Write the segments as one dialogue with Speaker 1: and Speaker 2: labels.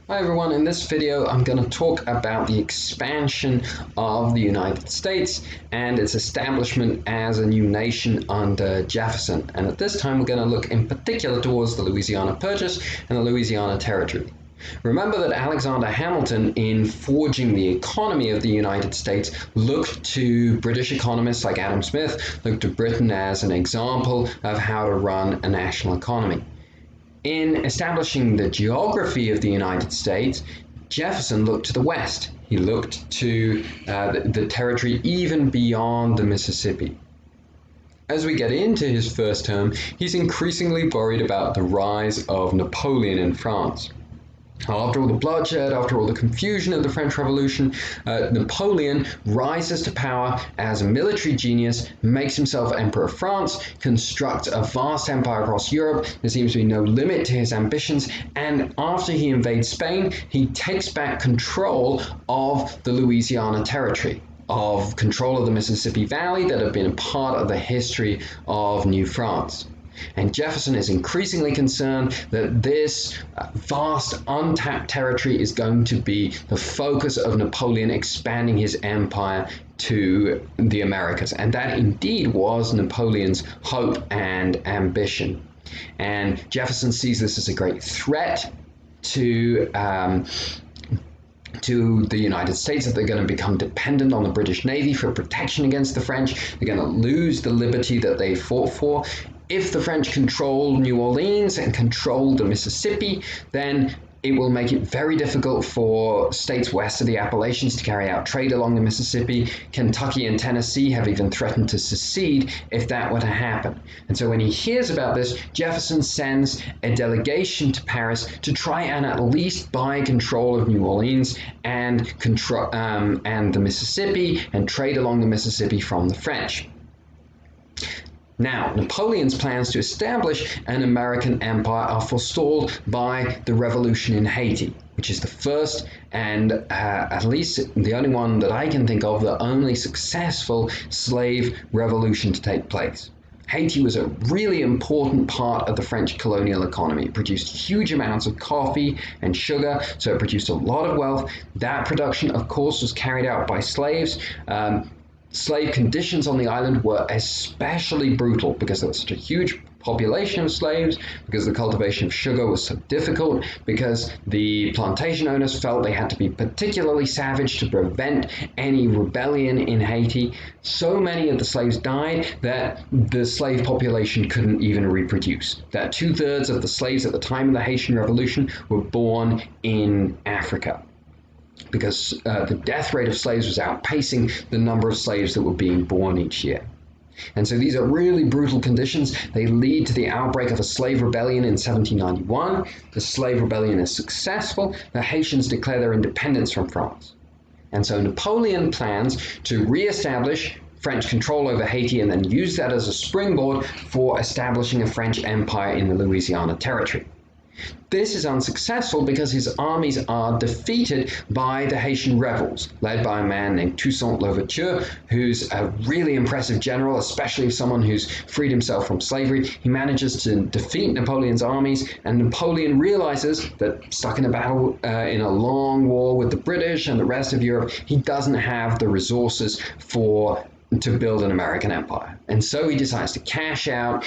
Speaker 1: Hi everyone, in this video I'm going to talk about the expansion of the United States and its establishment as a new nation under Jefferson. And at this time we're going to look in particular towards the Louisiana Purchase and the Louisiana Territory. Remember that Alexander Hamilton, in forging the economy of the United States, looked to British economists like Adam Smith, looked to Britain as an example of how to run a national economy. In establishing the geography of the United States, Jefferson looked to the west. He looked to the territory even beyond the Mississippi. As we get into his first term, he's increasingly worried about the rise of Napoleon in France. After all the bloodshed, after all the confusion of the French Revolution, Napoleon rises to power as a military genius, makes himself Emperor of France, constructs a vast empire across Europe. There seems to be no limit to his ambitions, and after he invades Spain, he takes back control of the Louisiana Territory, of control of the Mississippi Valley that had been a part of the history of New France. And Jefferson is increasingly concerned that this vast untapped territory is going to be the focus of Napoleon expanding his empire to the Americas. And that indeed was Napoleon's hope and ambition. And Jefferson sees this as a great threat to the United States, that they're going to become dependent on the British Navy for protection against the French. They're going to lose the liberty that they fought for. If the French control New Orleans and control the Mississippi, then it will make it very difficult for states west of the Appalachians to carry out trade along the Mississippi. Kentucky and Tennessee have even threatened to secede if that were to happen. And so when he hears about this, Jefferson sends a delegation to Paris to try and at least buy control of New Orleans and the Mississippi and trade along the Mississippi from the French. Now, Napoleon's plans to establish an American empire are forestalled by the revolution in Haiti, which is the first and at least the only one that I can think of, the only successful slave revolution to take place. Haiti was a really important part of the French colonial economy. It produced huge amounts of coffee and sugar, so it produced a lot of wealth. That production, of course, was carried out by slaves. Slave conditions on the island were especially brutal because there was such a huge population of slaves, because the cultivation of sugar was so difficult, because the plantation owners felt they had to be particularly savage to prevent any rebellion in Haiti. So many of the slaves died that the slave population couldn't even reproduce. That 2/3 of the slaves at the time of the Haitian Revolution were born in Africa, because the death rate of slaves was outpacing the number of slaves that were being born each year. And so these are really brutal conditions. They lead to the outbreak of a slave rebellion in 1791. The slave rebellion is successful. The Haitians declare their independence from France. And so Napoleon plans to reestablish French control over Haiti and then use that as a springboard for establishing a French empire in the Louisiana Territory. This is unsuccessful because his armies are defeated by the Haitian rebels, led by a man named Toussaint Louverture, who's a really impressive general, especially someone who's freed himself from slavery. He manages to defeat Napoleon's armies, and Napoleon realizes that, stuck in a battle in a long war with the British and the rest of Europe, he doesn't have the resources to build an American empire. And so he decides to cash out,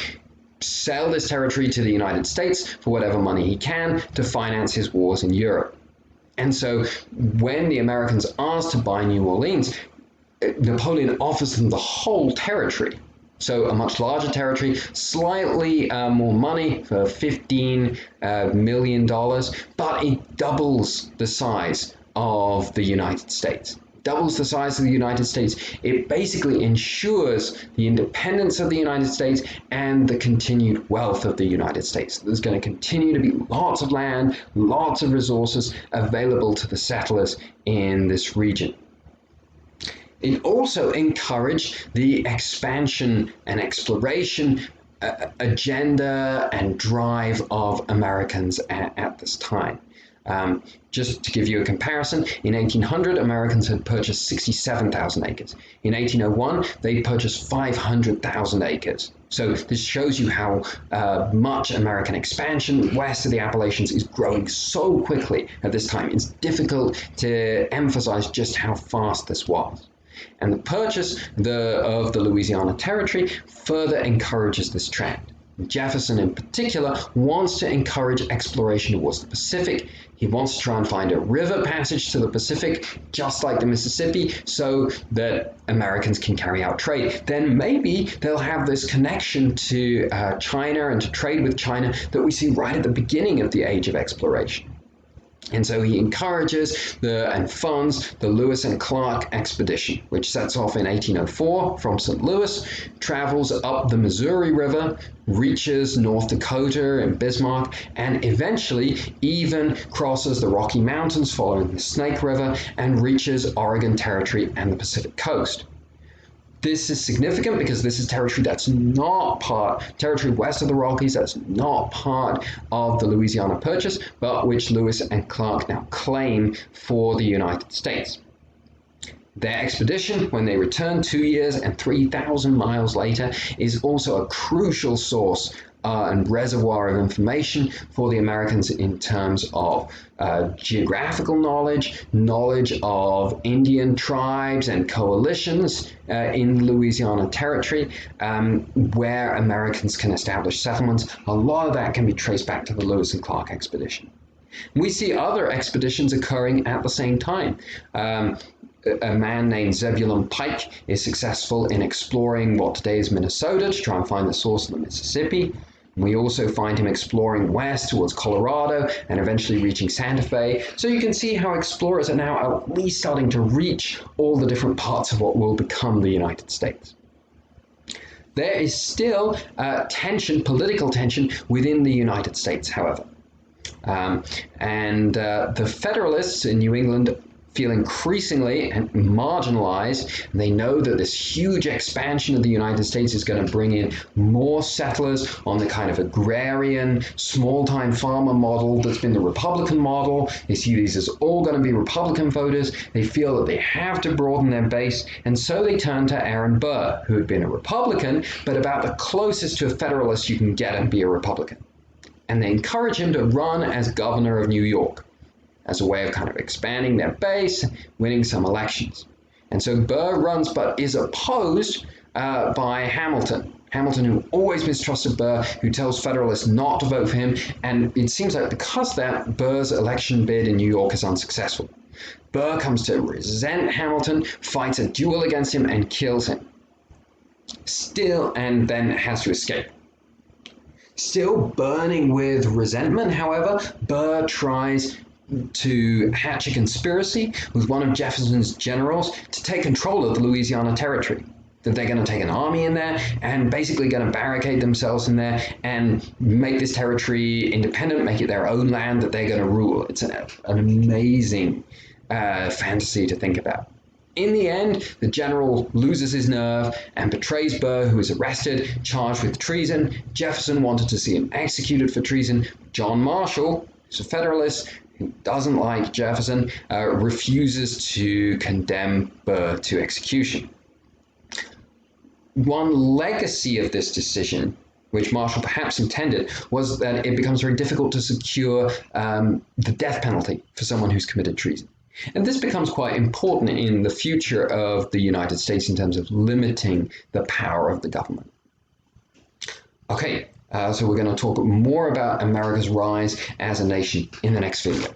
Speaker 1: sell this territory to the United States for whatever money he can to finance his wars in Europe. And so when the Americans ask to buy New Orleans, Napoleon offers them the whole territory. So a much larger territory, slightly more money for $15 million, but it doubles the size of the United States. Doubles the size of the United States. It basically ensures the independence of the United States and the continued wealth of the United States. There's going to continue to be lots of land, lots of resources available to the settlers in this region. It also encouraged the expansion and exploration agenda and drive of Americans at this time. Just to give you a comparison, in 1800, Americans had purchased 67,000 acres. In 1801, they purchased 500,000 acres. So this shows you how much American expansion west of the Appalachians is growing so quickly at this time. It's difficult to emphasize just how fast this was. And the purchase of the Louisiana Territory further encourages this trend. Jefferson in particular wants to encourage exploration towards the Pacific. He wants to try and find a river passage to the Pacific, just like the Mississippi, so that Americans can carry out trade. Then maybe they'll have this connection to China and to trade with China that we see right at the beginning of the age of exploration. And so he encourages and funds the Lewis and Clark expedition, which sets off in 1804 from St. Louis, travels up the Missouri River, reaches North Dakota and Bismarck, and eventually even crosses the Rocky Mountains following the Snake River and reaches Oregon Territory and the Pacific Coast. This is significant because this is territory territory west of the Rockies, that's not part of the Louisiana Purchase, but which Lewis and Clark now claim for the United States. Their expedition, when they return 2 years and 3,000 miles later, is also a crucial source and reservoir of information for the Americans in terms of geographical knowledge of Indian tribes and coalitions in Louisiana Territory, where Americans can establish settlements. A lot of that can be traced back to the Lewis and Clark expedition. We see other expeditions occurring at the same time. A man named Zebulon Pike is successful in exploring what today is Minnesota to try and find the source of the Mississippi. We also find him exploring west towards Colorado and eventually reaching Santa Fe. So you can see how explorers are now at least starting to reach all the different parts of what will become the United States. There is still political tension within the United States, however. The Federalists in New England feel increasingly marginalized. They know that this huge expansion of the United States is going to bring in more settlers on the kind of agrarian, small-time farmer model that's been the Republican model. They see these as all going to be Republican voters. They feel that they have to broaden their base, and so they turn to Aaron Burr, who had been a Republican, but about the closest to a Federalist you can get and be a Republican. And they encourage him to run as governor of New York, as a way of kind of expanding their base, winning some elections. And so Burr runs, but is opposed by Hamilton. Hamilton, who always mistrusted Burr, who tells Federalists not to vote for him. And it seems like because of that, Burr's election bid in New York is unsuccessful. Burr comes to resent Hamilton, fights a duel against him, and kills him. And then has to escape. Still burning with resentment, however, Burr tries to hatch a conspiracy with one of Jefferson's generals to take control of the Louisiana Territory. That they're going to take an army in there and basically going to barricade themselves in there and make this territory independent, make it their own land that they're going to rule. It's an amazing fantasy to think about. In the end, the general loses his nerve and betrays Burr, who is arrested, charged with treason. Jefferson wanted to see him executed for treason. John Marshall, who's a Federalist, who doesn't like Jefferson, refuses to condemn Burr to execution. One legacy of this decision, which Marshall perhaps intended, was that it becomes very difficult to secure the death penalty for someone who's committed treason. And this becomes quite important in the future of the United States in terms of limiting the power of the government. Okay, so we're going to talk more about America's rise as a nation in the next video.